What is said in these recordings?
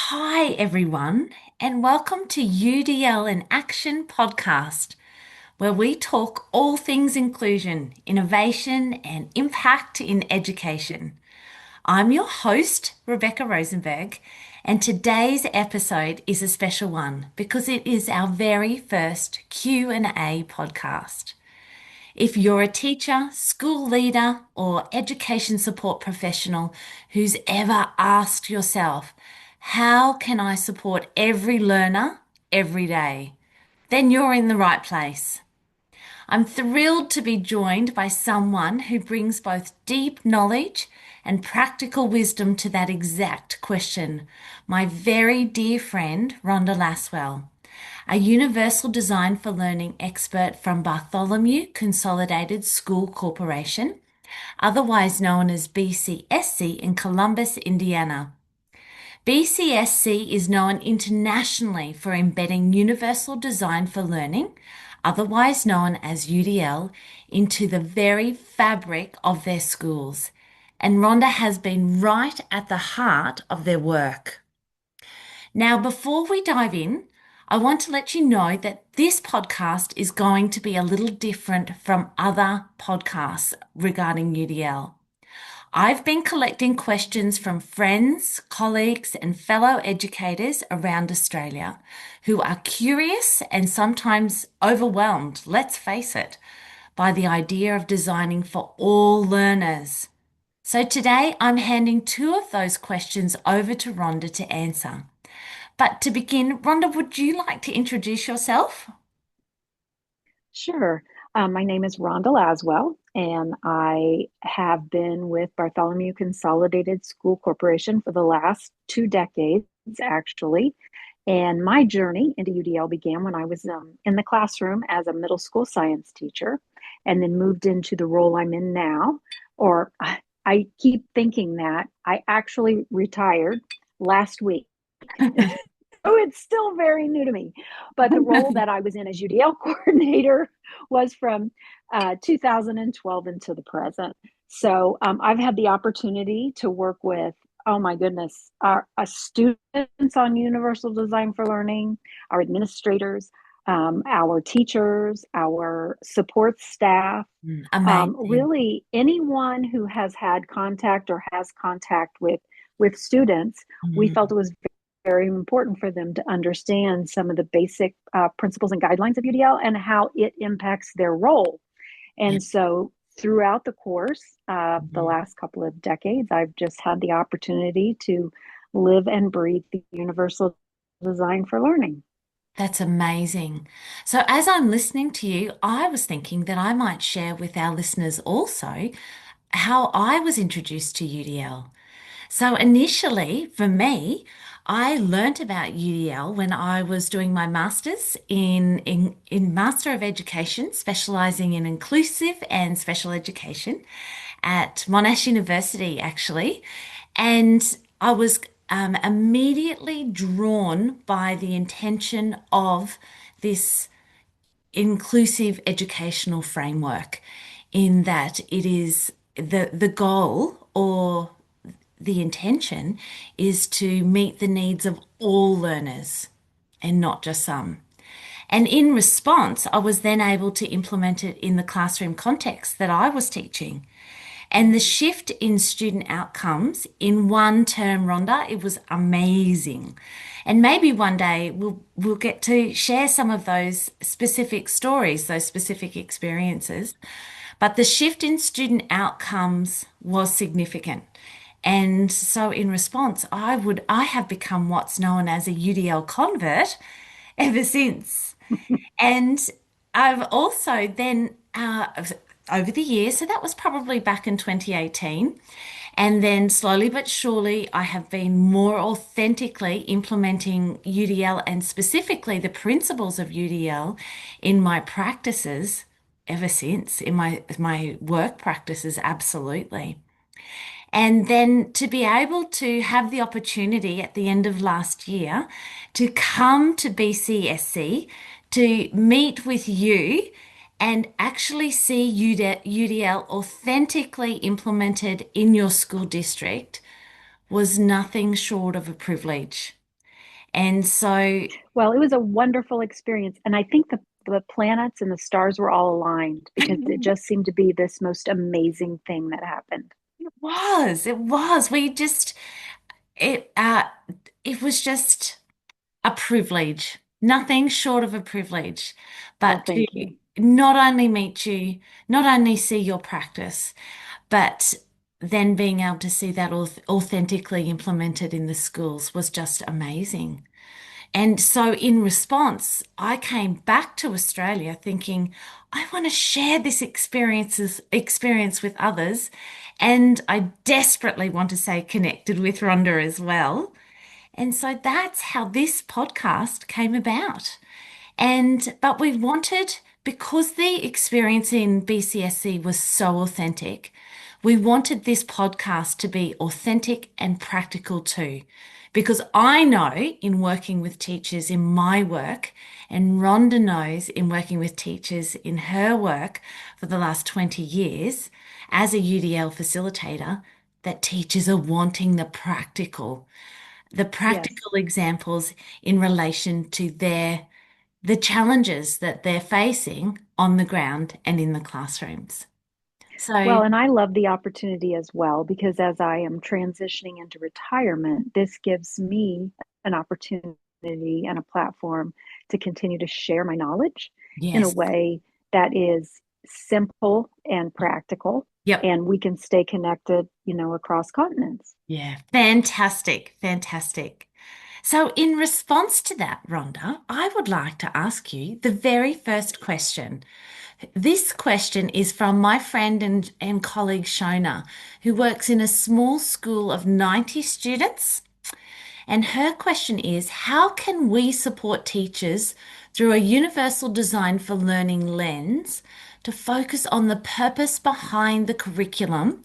Hi, everyone, and welcome to UDL in Action podcast, where we talk all things inclusion, innovation, and impact in education. I'm your host, Rebecca Rosenberg, and today's episode is a special one because it is our very first Q&A podcast. If you're a teacher, school leader, or education support professional who's ever asked yourself, how can I support every learner every day? Then you're in the right place. I'm thrilled to be joined by someone who brings both deep knowledge and practical wisdom to that exact question. My very dear friend, Rhonda Laswell, a universal design for learning expert from Bartholomew Consolidated School Corporation, otherwise known as BCSC in Columbus, Indiana. BCSC is known internationally for embedding universal design for learning, otherwise known as UDL, into the very fabric of their schools. And Rhonda has been right at the heart of their work. Now, before we dive in, I want to let you know that this podcast is going to be a little different from other podcasts regarding UDL. I've been collecting questions from friends, colleagues, and fellow educators around Australia who are curious and sometimes overwhelmed, let's face it, by the idea of designing for all learners. So today I'm handing two of those questions over to Rhonda to answer. But to begin, Rhonda, would you like to introduce yourself? Sure. My name is Rhonda Laswell, and I have been with Bartholomew Consolidated School Corporation for the last 2 decades, actually. And my journey into UDL began when I was in the classroom as a middle school science teacher, and then moved into the role I'm in now. Or I keep thinking that I actually retired last week. Oh, it's still very new to me. But the role that I was in as UDL coordinator was from 2012 into the present. So I've had the opportunity to work with, oh my goodness, our students on Universal Design for Learning, our administrators, our teachers, our support staff, Amazing. really anyone who has had contact or has contact with students. We felt Mm, it was very important for them to understand some of the basic principles and guidelines of UDL and how it impacts their role. yeah. And so throughout the course of the Mhm. last couple of decades, I've just had the opportunity to live and breathe the universal design for learning. That's amazing. So, as I'm listening to you, I was thinking that I might share with our listeners also how I was introduced to UDL. So, initially, for me, I learnt about UDL when I was doing my master's in Master of Education, specialising in inclusive and special education at Monash University, actually. And I was immediately drawn by the intention of this inclusive educational framework, in that it is the goal or the intention is to meet the needs of all learners and not just some. And in response, I was then able to implement it in the classroom context that I was teaching. And the shift in student outcomes in one term, Rhonda, it was amazing. And maybe one day we'll get to share some of those specific stories, those specific experiences. But the shift in student outcomes was significant. And so in response, I have become what's known as a UDL convert ever since. And I've also then, over the years, so that was probably back in 2018. And then slowly but surely, I have been more authentically implementing UDL and specifically the principles of UDL in my practices ever since, in my work practices, absolutely. And then to be able to have the opportunity at the end of last year to come to BCSC to meet with you and actually see UDL authentically implemented in your school district was nothing short of a privilege. And so Well, it was a wonderful experience. And I think the planets and the stars were all aligned because it it just seemed to be this most amazing thing that happened. it was. It, uh, it was just a privilege, nothing short of a privilege, Oh, but to thank you. not only meet you, not only see your practice, but then being able to see that authentically implemented in the schools was just amazing. And so, in response, I came back to Australia thinking, I want to share this experience with others, and I desperately want to stay connected with Rhonda as well. And so that's how this podcast came about. But we wanted, because the experience in BCSC was so authentic, we wanted this podcast to be authentic and practical too. Because I know in working with teachers in my work, and Rhonda knows in working with teachers in her work for the last 20 years as a UDL facilitator, that teachers are wanting the Yes. practical examples in relation to the challenges that they're facing on the ground and in the classrooms. So, Well, and I love the opportunity as well because as I am transitioning into retirement, this gives me an opportunity and a platform to continue to share my knowledge in a yes. way that is simple and practical, Yep. and we can stay connected, across continents. Yeah. Fantastic. Fantastic. So, in response to that, Rhonda, I would like to ask you the very first question. This question is from my friend and colleague Shona, who works in a small school of 90 students. And her question is, how can we support teachers through a universal design for learning lens to focus on the purpose behind the curriculum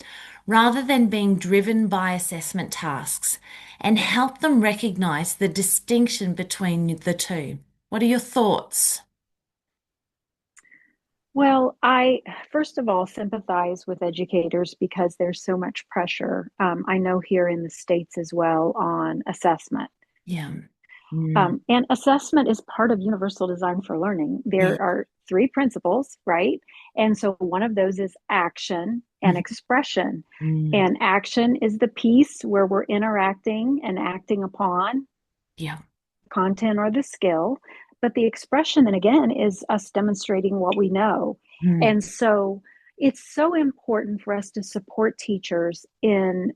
rather than being driven by assessment tasks and help them recognize the distinction between the two? What are your thoughts? Well, I first of all sympathize with educators because there's so much pressure. I know here in the States as well on assessment. Yeah. Mm. And assessment is part of universal design for learning. Yeah. There are three principles, right? And so one of those is action and Mhm. expression. Mm. And action is the piece where we're interacting and acting upon Yeah. content or the skill. But the expression, then again, is us demonstrating what we know. Mm. And so it's so important for us to support teachers in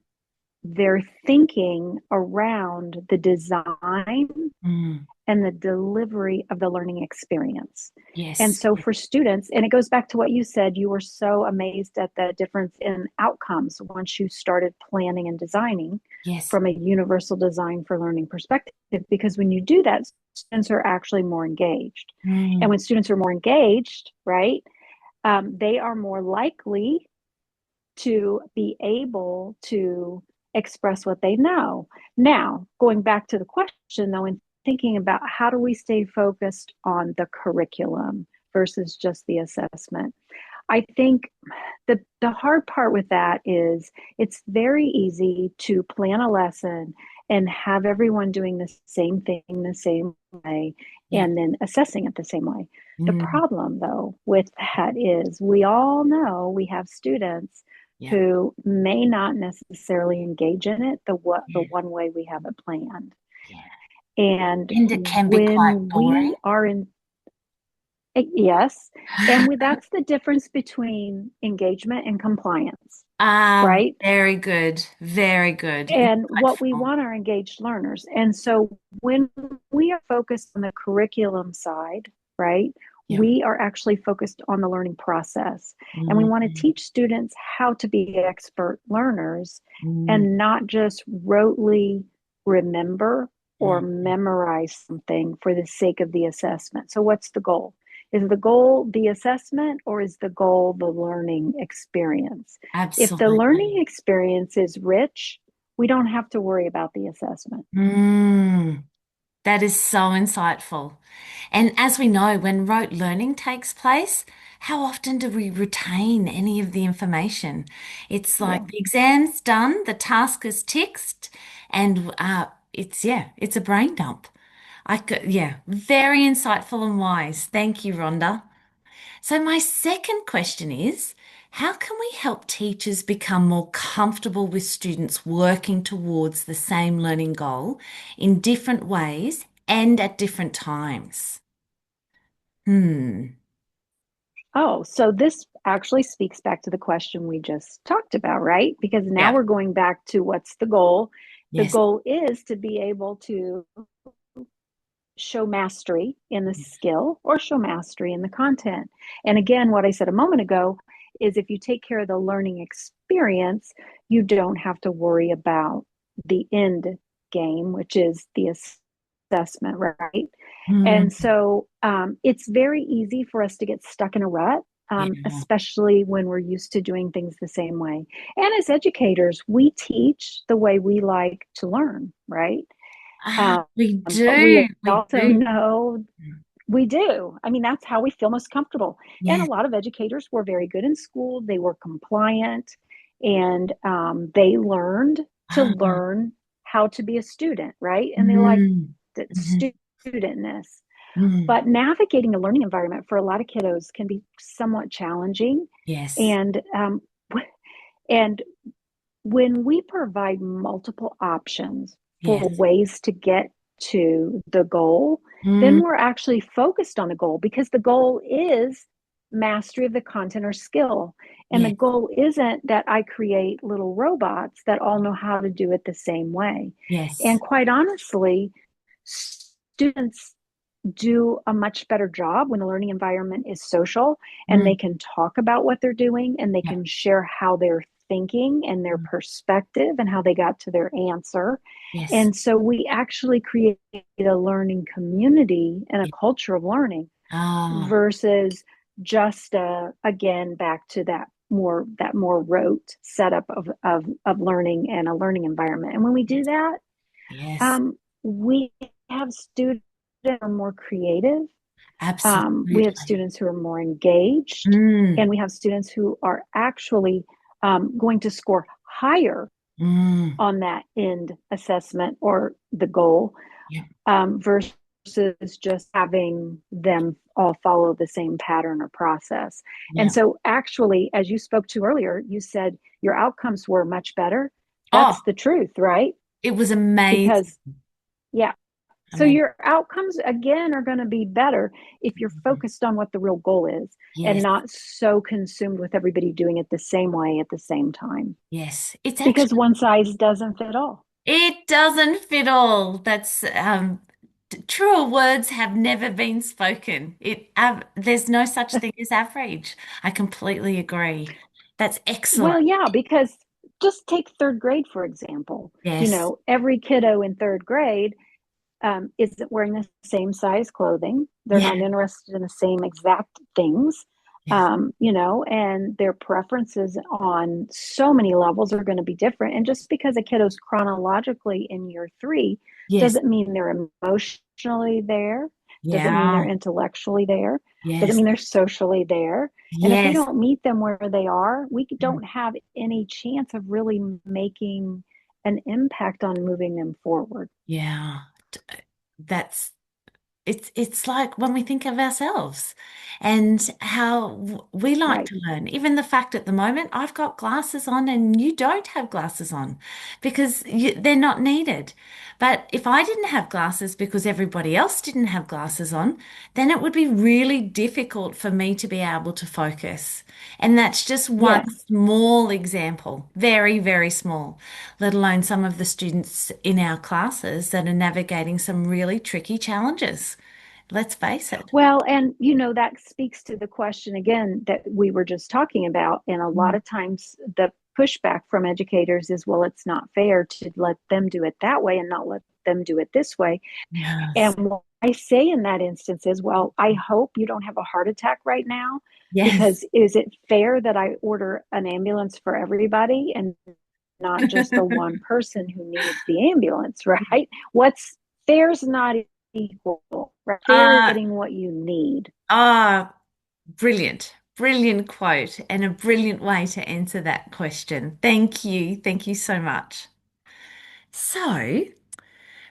their thinking around the design Mm. and the delivery of the learning experience. And Yes. so for students, and it goes back to what you said, you were so amazed at the difference in outcomes once you started planning and designing Yes. from a universal design for learning perspective, because when you do that, students are actually more engaged. And Mm. when students are more engaged, right, they are more likely to be able to express what they know. Now, going back to the question though, and thinking about how do we stay focused on the curriculum versus just the assessment, I think the hard part with that is it's very easy to plan a lesson and have everyone doing the same thing the same way Yeah. and then assessing it the same way. The Mm. problem though with that is we all know we have students Yeah. who may not necessarily engage in it the Yeah. one way we have it planned. Yeah. And And it can be quite when boring. we are in yes, that's the difference between engagement and compliance, Ah, right? very good. Very good. And what we Insightful. want are engaged learners. And so when we are focused on the curriculum side, right, Yeah. we are actually focused on the learning process. And we want to Mm, teach students how to be expert learners mm, and not just rotely remember or mm. memorize something for the sake of the assessment. So, what's the goal? Is the goal the assessment or is the goal the learning experience? If the learning Absolutely. experience is rich, we don't have to worry about the assessment. Mm, that is so insightful. And as we know, when rote learning takes place, how often do we retain any of the information? It's Yeah. like the exam's done, the task is ticked, and it's a brain dump. I could, yeah, very insightful and wise. Thank you, Rhonda. So, my second question is, how can we help teachers become more comfortable with students working towards the same learning goal in different ways and at different times? Hmm. Oh, so this actually speaks back to the question we just talked about, right? Because now Yeah. we're going back to what's the goal? The Yes. goal is to be able to show mastery in the skill or show mastery in the content. And again, what I said a moment ago is if you take care of the learning experience, you don't have to worry about the end game, which is the assessment, right? Hmm. And so it's very easy for us to get stuck in a rut. Yeah. Especially when we're used to doing things the same way. And as educators, we teach the way we like to learn, right? Ah, Um, we but we do. We also do. know we do. I mean, that's how we feel most comfortable. And a Yes. lot of educators were very good in school. They were compliant and they learned to Ah. learn how to be a student, right? And they liked Mm. the Mhm. studentness. Mm. But navigating a learning environment for a lot of kiddos can be somewhat challenging. Yes. And and when we provide multiple options for Yes. ways to get to the goal, then Mm. we're actually focused on the goal because the goal is mastery of the content or skill. And the Yes. goal isn't that I create little robots that all know how to do it the same way. Yes. And quite honestly, students do a much better job when the learning environment is social and they Mm. can talk about what they're doing and they Yeah. can share how they're thinking and their Mm. perspective and how they got to their answer. Yes. And so we actually create a learning community and a Yeah. culture of learning Ah. versus just again back to that more rote setup of learning and a learning environment. And when we do that, Yes. we have students that are more creative. We have Absolutely. students who are more engaged, Mm. and we have students who are actually going to score higher Mm. on that end assessment or the goal Yeah. versus just having them all follow the same pattern or process. And Yeah. so, actually, as you spoke to earlier, you said your outcomes were much better. Oh, That's the truth, right? it was amazing. Because, yeah, so Amazing. your outcomes again are going to be better if you're focused on what the real goal is and Yes. not so consumed with everybody doing it the same way at the same time. Yes. It's Because actually, one size doesn't fit all. it doesn't fit all. That's truer words have never been spoken. There's no such thing as average. I completely agree. That's excellent. Well, yeah, because just take third grade, for example. Yes. Every kiddo in third grade isn't wearing the same size clothing. They're Yeah. not interested in the same exact things, Yeah. and their preferences on so many levels are going to be different. And just because a kiddo's chronologically in year three Yes. doesn't mean they're emotionally there, doesn't mean they're Yeah. intellectually there, doesn't Yes. mean they're socially there. And if we Yes. don't meet them where they are, we don't have any chance of really making an impact on moving them forward. Yeah. That's it's like when we think of ourselves and how we like Right. to learn. Even the fact at the moment I've got glasses on and you don't have glasses on because they're not needed. But if I didn't have glasses because everybody else didn't have glasses on, then it would be really difficult for me to be able to focus. And that's just one Yes. small example, very, very small, let alone some of the students in our classes that are navigating some really tricky challenges. Let's face it. Well, and that speaks to the question again that we were just talking about. And a lot Mm. of times the pushback from educators is, well, it's not fair to let them do it that way and not let them do it this way. Yes. And what I say in that instance is, well, I hope you don't have a heart attack right now, Yes. because is it fair that I order an ambulance for everybody and not just the one person who needs the ambulance, right? What's fair's not equal, right? Fair is Uh, getting what you need. brilliant. Brilliant quote and a brilliant way to answer that question. Thank you. Thank you so much. So,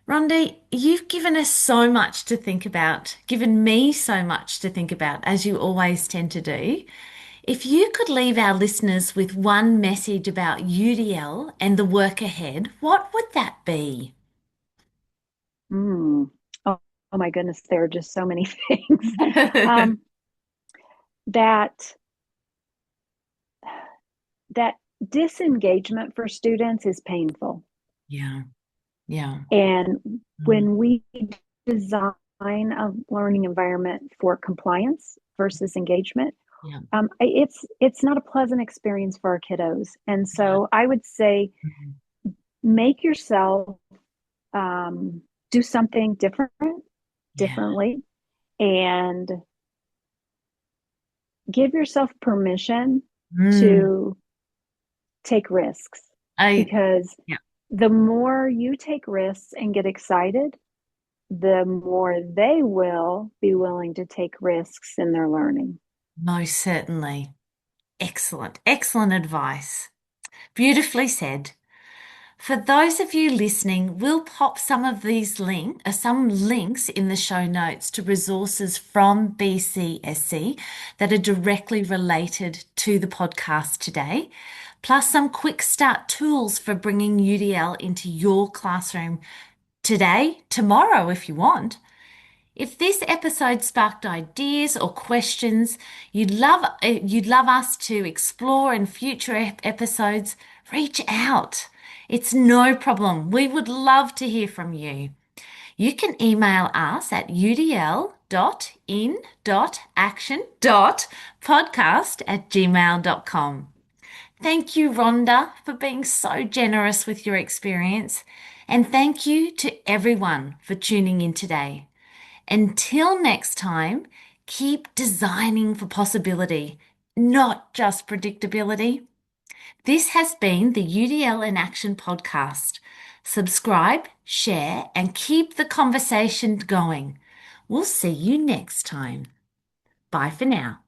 Rhonda, you've given us so much to think about, given me so much to think about, as you always tend to do. If you could leave our listeners with one message about UDL and the work ahead, what would that be? Mm. Oh, oh my goodness, there are just so many things. Um, that that disengagement for students is painful. Yeah, yeah, And mm, when we design a learning environment for compliance versus engagement, yeah, it's not a pleasant experience for our kiddos. And yeah, so I would say mm, make yourself do something yeah. differently, and give yourself permission Mm, to take risks, I, because yeah, the more you take risks and get excited, the more they will be willing to take risks in their learning. most certainly. Excellent, excellent advice. Beautifully said. For those of you listening, we'll pop some links in the show notes to resources from BCSC that are directly related to the podcast today, plus some quick start tools for bringing UDL into your classroom today, tomorrow if you want. If this episode sparked ideas or questions you'd love us to explore in future episodes, reach out. It's no problem. We would love to hear from you. You can email us at udl.in.action.podcast@gmail.com. Thank you, Rhonda, for being so generous with your experience. And thank you to everyone for tuning in today. Until next time, keep designing for possibility, not just predictability. This has been the UDL in Action podcast. Subscribe, share, and keep the conversation going. We'll see you next time. Bye for now.